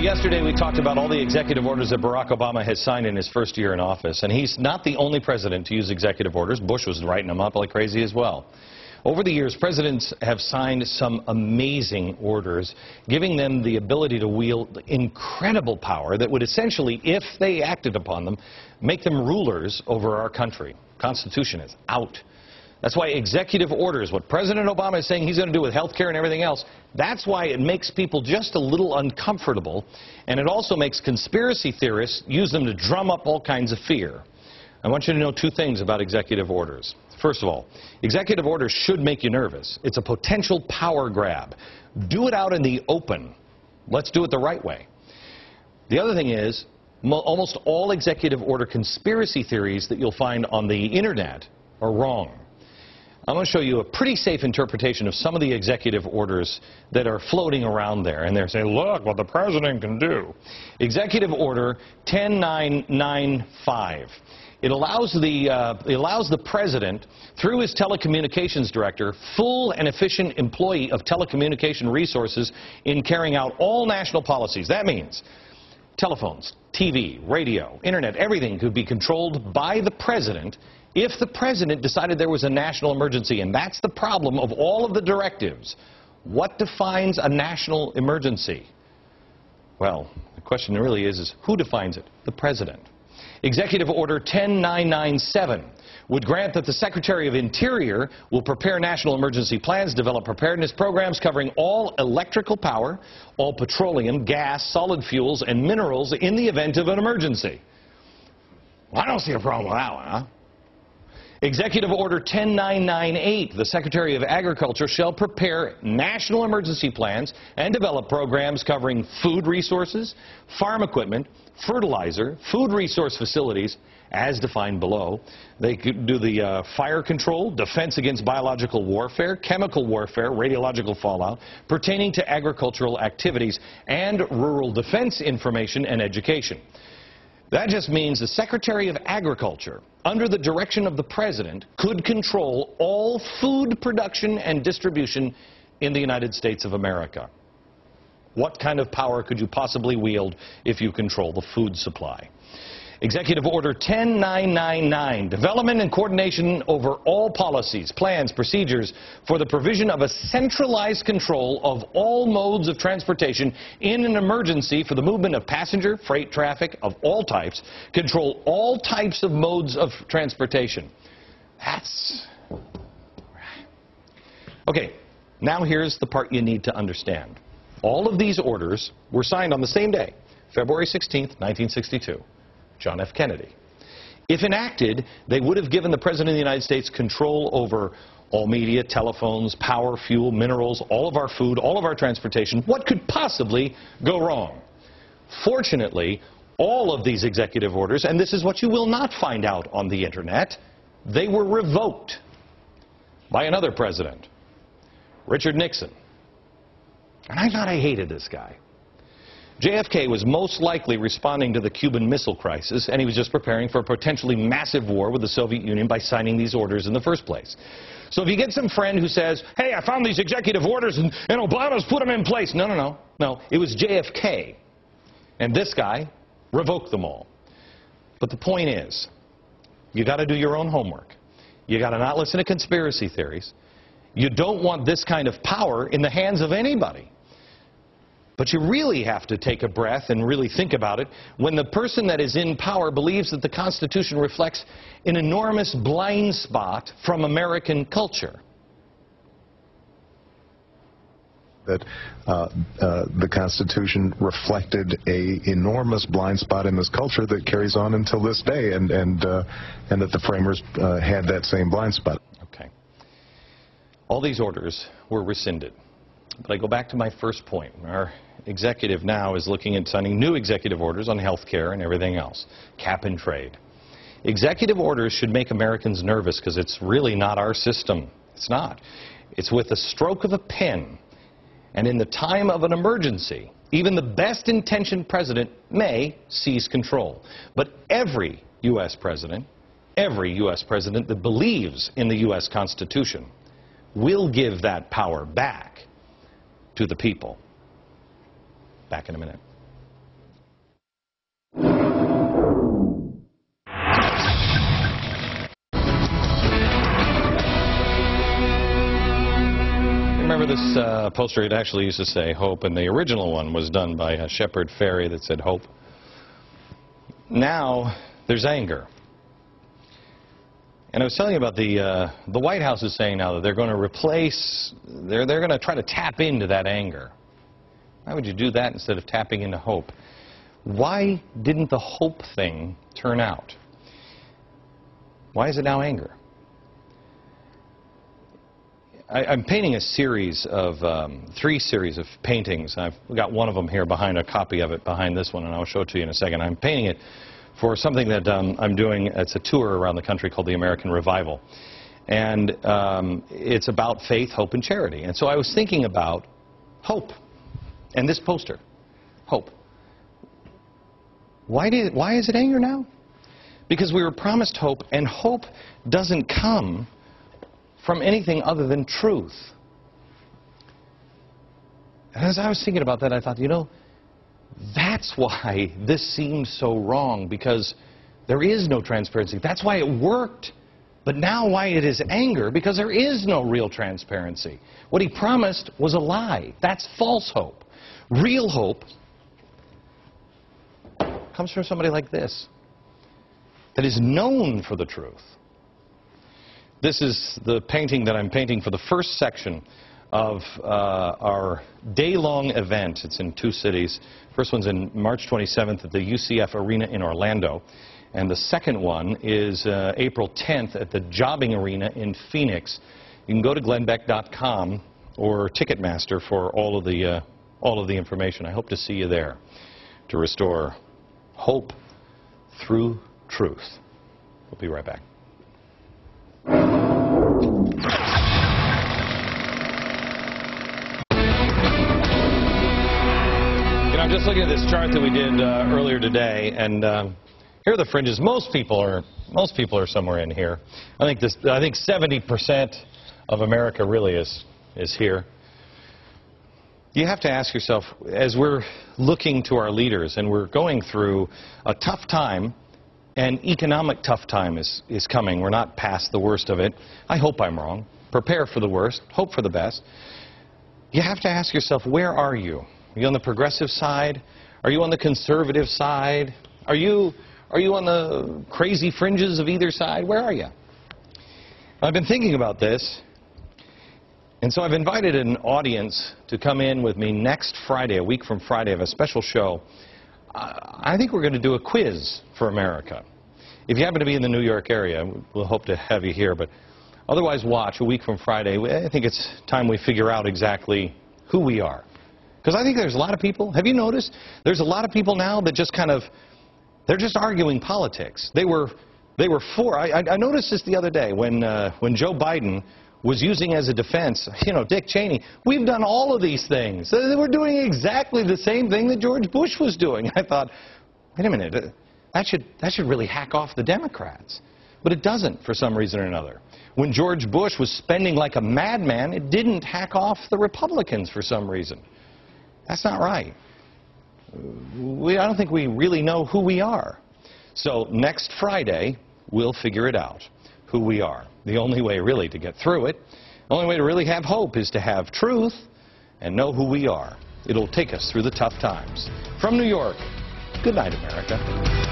Yesterday we talked about all the executive orders that Barack Obama has signed in his first year in office, and he's not the only president to use executive orders. Bush was writing them up like crazy as well. Over the years, presidents have signed some amazing orders, giving them the ability to wield incredible power that would essentially, if they acted upon them, make them rulers over our country. Constitution is out. That's why executive orders, what President Obama is saying he's going to do with health care and everything else, that's why it makes people just a little uncomfortable, and it also makes conspiracy theorists use them to drum up all kinds of fear. I want you to know two things about executive orders. First of all, executive orders should make you nervous. It's a potential power grab. Do it out in the open. Let's do it the right way. The other thing is, almost all executive order conspiracy theories that you'll find on the internet are wrong. I'm going to show you a pretty safe interpretation of some of the executive orders that are floating around there. And they're saying, look what the president can do. Executive Order 10995. It allows the president, through his telecommunications director, full and efficient employee of telecommunication resources in carrying out all national policies. That means telephones, TV, radio, internet, everything could be controlled by the president if the president decided there was a national emergency. And that's the problem of all of the directives. What defines a national emergency? Well, the question really is who defines it? The president. Executive Order 10997 would grant that the Secretary of Interior will prepare national emergency plans, develop preparedness programs covering all electrical power, all petroleum, gas, solid fuels, and minerals in the event of an emergency. Well, I don't see a problem with that one, huh? Executive Order 10998, the Secretary of Agriculture shall prepare national emergency plans and develop programs covering food resources, farm equipment, fertilizer, food resource facilities, as defined below. They could do the fire control, defense against biological warfare, chemical warfare, radiological fallout, pertaining to agricultural activities, and rural defense information and education. That just means the Secretary of Agriculture, under the direction of the President, could control all food production and distribution in the United States of America. What kind of power could you possibly wield if you control the food supply? Executive Order 10999, development and coordination over all policies, plans, procedures for the provision of a centralized control of all modes of transportation in an emergency for the movement of passenger, freight traffic of all types, control all types of modes of transportation. That's... Okay, now here's the part you need to understand. All of these orders were signed on the same day, February 16th, 1962. John F. Kennedy. If enacted, they would have given the President of the United States control over all media, telephones, power, fuel, minerals, all of our food, all of our transportation. What could possibly go wrong? Fortunately, all of these executive orders, and this is what you will not find out on the internet, they were revoked by another president, Richard Nixon. And I thought I hated this guy. JFK was most likely responding to the Cuban Missile Crisis, and he was just preparing for a potentially massive war with the Soviet Union by signing these orders in the first place. So if you get some friend who says, hey, I found these executive orders and Obama's put them in place. No. It was JFK. And this guy revoked them all. But the point is, you got to do your own homework. You got to not listen to conspiracy theories. You don't want this kind of power in the hands of anybody. But you really have to take a breath and really think about it when the person that is in power believes that the Constitution reflects an enormous blind spot from American culture. That the Constitution reflected an enormous blind spot in this culture that carries on until this day, and that the framers had that same blind spot. Okay. All these orders were rescinded. But I go back to my first point. Our executive now is looking at signing new executive orders on health care and everything else. Cap and trade. Executive orders should make Americans nervous because it's really not our system. It's not. It's with a stroke of a pen. And in the time of an emergency, even the best-intentioned president may seize control. But every U.S. president that believes in the U.S. Constitution will give that power back to the people. Back in a minute. this poster, it actually used to say hope, and the original one was done by a Shepherd Ferry that said hope. Now there's anger. And I was telling you about the White House is saying now that they're going to replace, they're going to try to tap into that anger. Why would you do that instead of tapping into hope? Why didn't the hope thing turn out? Why is it now anger? I'm painting a series of, 3 series of paintings. I've got one of them here behind, a copy of it behind this one, and I'll show it to you in a second. I'm painting it for something that I'm doing. It's a tour around the country called the American Revival. And it's about faith, hope, and charity. And so I was thinking about hope. And this poster, hope. Why is it anger now? Because we were promised hope, and hope doesn't come from anything other than truth. And as I was thinking about that, I thought, you know, that's why this seems so wrong, because there is no transparency. That's why it worked. But now why it is anger, because there is no real transparency. What he promised was a lie. That's false hope. Real hope comes from somebody like this, that is known for the truth. This is the painting that I'm painting for the first section of our day-long event. It's in 2 cities. First one's in March 27th at the UCF Arena in Orlando. And the second one is April 10th at the Jobbing Arena in Phoenix. You can go to glennbeck.com or Ticketmaster for all of the information. I hope to see you there to restore hope through truth. We'll be right back. I'm just looking at this chart that we did earlier today, and here are the fringes. Most people are somewhere in here. I think 70% of America really is here. You have to ask yourself, as we're looking to our leaders and we're going through a tough time, and economic tough time is coming. We're not past the worst of it. I hope I'm wrong. Prepare for the worst. Hope for the best. You have to ask yourself, where are you? Are you on the progressive side? Are you on the conservative side? Are you on the crazy fringes of either side? Where are you? I've been thinking about this, and so I've invited an audience to come in with me next Friday, a week from Friday. I have a special show. I think we're going to do a quiz for America. If you happen to be in the New York area, we'll hope to have you here, but otherwise watch a week from Friday. I think it's time we figure out exactly who we are. Because I think there's a lot of people, have you noticed? There's a lot of people now that just they're just arguing politics. They were for, I noticed this the other day when Joe Biden was using as a defense, you know, Dick Cheney. We've done all of these things. They were doing exactly the same thing that George Bush was doing. I thought, wait a minute, that should really hack off the Democrats. But it doesn't for some reason or another. When George Bush was spending like a madman, it didn't hack off the Republicans for some reason. That's not right. I don't think we really know who we are. So next Friday, we'll figure it out, who we are. The only way really to get through it, the only way to really have hope is to have truth and know who we are. It'll take us through the tough times. From New York, good night, America.